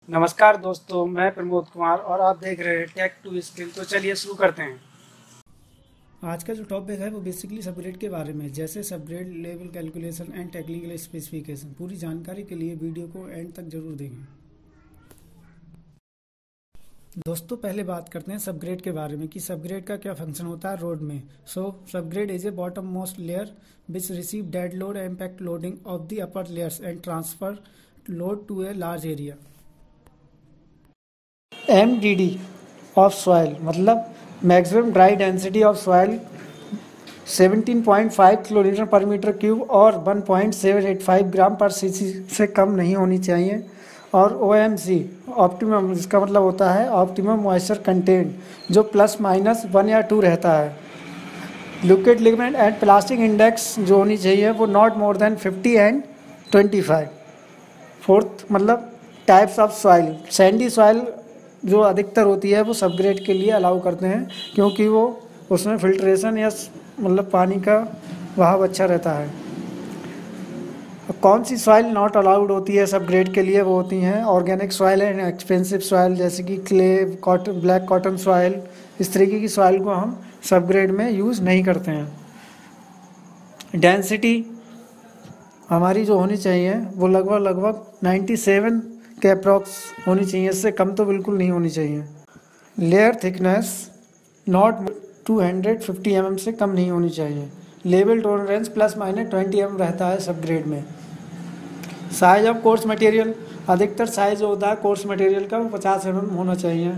नमस्कार दोस्तों, मैं प्रमोद कुमार और आप देख रहे हैं टेक टू स्किल। तो चलिए शुरू करते हैं। आज का जो टॉपिक है वो बेसिकली सबग्रेड के बारे में, जैसे subgrade level calculation and technical specification. पूरी जानकारी के लिए वीडियो को एंड तक जरूर देखें। दोस्तों, पहले बात करते हैं सबग्रेड के बारे में कि सबग्रेड का क्या फंक्शन होता है रोड में। Subgrade is a bottom most layer which receive dead load and impact loading of the upper layers and transfer load to a large area. MDD of soil मतलब maximum dry density of soil 17.5 kilolitre per metre cube और 1.785 ग्राम पर CC से कम नहीं होनी चाहिए। और OMC optimum, इसका मतलब होता है ऑप्टिमम मॉइस्चर कंटेंट, जो ±1 या 2 रहता है। Liquid ligament and plastic index जो होनी चाहिए वो not more than 50 and 25। Fourth मतलब types of soil. Sandy soil जो अधिकतर होती है वो सबग्रेड के लिए अलाउ करते हैं, क्योंकि वो उसमें फिल्ट्रेशन या मतलब पानी का बहाव अच्छा रहता है। कौन सी सॉइल नॉट अलाउड होती है सबग्रेड के लिए? वो होती हैं organic soil and expensive soil, जैसे कि clay, cotton, black cotton soil. इस तरीके की सॉइल को हम सबग्रेड में यूज़ नहीं करते हैं। डेंसिटी हमारी जो होनी चाहिए वो लगभग 97 के अप्रॉक्स होनी चाहिए, इससे कम तो बिल्कुल नहीं होनी चाहिए। लेयर थिकनेस नॉट 250 mm से कम नहीं होनी चाहिए। लेवल टॉलरेंस ±20 mm रहता है सबग्रेड में। साइज ऑफ कोर्स मटेरियल, अधिकतर साइज जो होता है कोर्स मटेरियल का वो 50 mm होना चाहिए।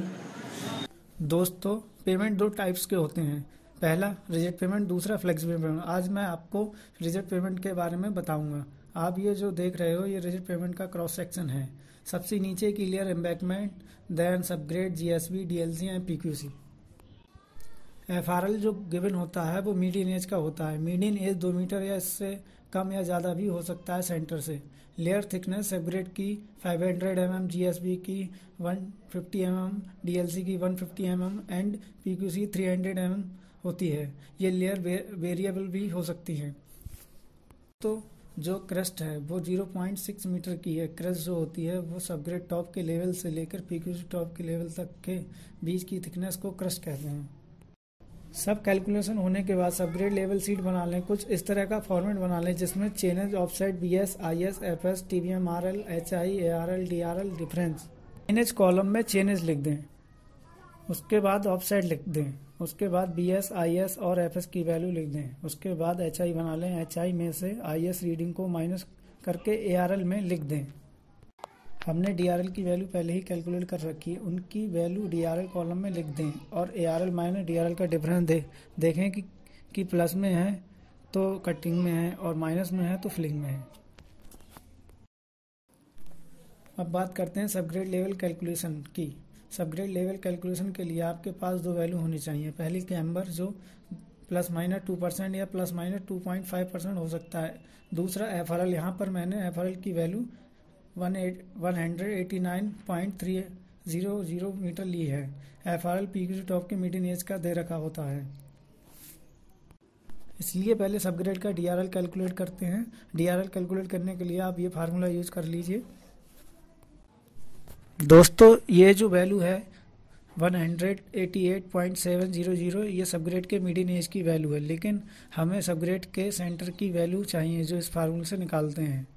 दोस्तों, पेमेंट दो टाइप्स के होते हैं, पहला रिजिड पेमेंट, दूसरा फ्लेक्सिबल पेमेंट। आज मैं आपको रिजिड पेमेंट के बारे में बताऊंगा। आप ये जो देख रहे हो ये रिजिड पेमेंट का क्रॉस सेक्शन है। सबसे नीचे की layer embankment, then subgrade, GSB, DLC and PQC। FRL जो गिवन होता है वो मीडियन एज का होता है। मीडियन एज 2 मीटर या इससे कम या ज़्यादा भी हो सकता है सेंटर से। लेयर थिकनेस सबग्रेड की 500 mm, GSB की 150 mm, DLC की 150 mm एंड PQC 300 mm होती है। ये लेयर वेरिएबल भी हो सकती है। तो जो क्रस्ट है वो 0.6 मीटर की है। क्रस्ट जो होती है वो सबग्रेड टॉप के लेवल से लेकर PQC टॉप के लेवल तक के बीच की थिकनेस को क्रस्ट कहते हैं। सब कैलकुलेशन होने के बाद सबग्रेड लेवल शीट बना लें। कुछ इस तरह का फॉर्मेट बना लें जिसमें chainage, offset, BS, IS, FS, TBM, RL, HI, ARL, DRL, difference. Chainage column में चेनेज लिख दें, उसके बाद ऑफसेट लिख दें, उसके बाद BS, IS और FS की वैल्यू लिख दें। उसके बाद HI बना लें। HI में से IS रीडिंग को माइनस करके ARL में लिख दें। हमने DRL की वैल्यू पहले ही कैलकुलेट कर रखी है, उनकी वैल्यू DRL कॉलम में लिख दें और ARL माइनस DRL का डिफरेंस देखें कि प्लस में है तो कटिंग में है और माइनस में है तो फिलिंग में है। अब बात करते हैं सबग्रेड लेवल कैलकुलेशन की। सबग्रेड लेवल कैलकुलेशन के लिए आपके पास दो वैल्यू होनी चाहिए। पहली कैम्बर जो ±2% या ±2.5% हो सकता है। दूसरा FRL, यहाँ पर मैंने FRL की वैल्यू 189.300 मीटर ली है। FRL PQC टॉप के मीडियन एज का दे रखा होता है, इसलिए पहले सबग्रेड का DRL कैलकुलेट करते हैं। DRL कैलकुलेट करने के लिए आप ये फार्मूला यूज कर लीजिए। दोस्तों, ये जो वैल्यू है 188.700 ये सबग्रेड के मीडियन एज की वैल्यू है, लेकिन हमें सबग्रेड के सेंटर की वैल्यू चाहिए जो इस फार्मूले से निकालते हैं।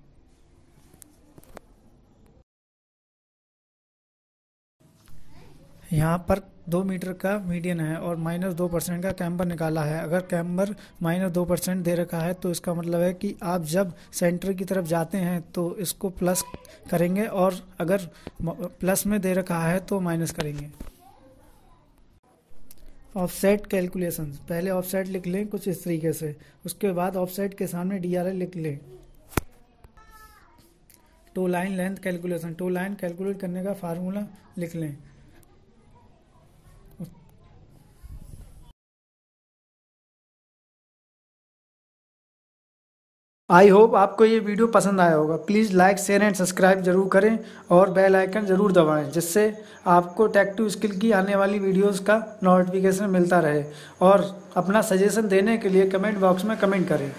यहाँ पर 2 मीटर का मीडियन है और -2% का कैम्बर निकाला है। अगर कैम्बर -2% दे रखा है तो इसका मतलब है कि आप जब सेंटर की तरफ जाते हैं तो इसको प्लस करेंगे और अगर प्लस में दे रखा है तो माइनस करेंगे। ऑफसेट कैलकुलेशन, पहले ऑफसेट लिख लें कुछ इस तरीके से, उसके बाद ऑफसेट के सामने DRL लिख लें। Toe line length calculation, toe line calculate करने का फार्मूला लिख लें। आई होप आपको ये वीडियो पसंद आया होगा। Please like, share and subscribe जरूर करें और बेल आइकन ज़रूर दबाएं, जिससे आपको टेक टू स्किल की आने वाली वीडियोस का नोटिफिकेशन मिलता रहे। और अपना सजेशन देने के लिए कमेंट बॉक्स में कमेंट करें।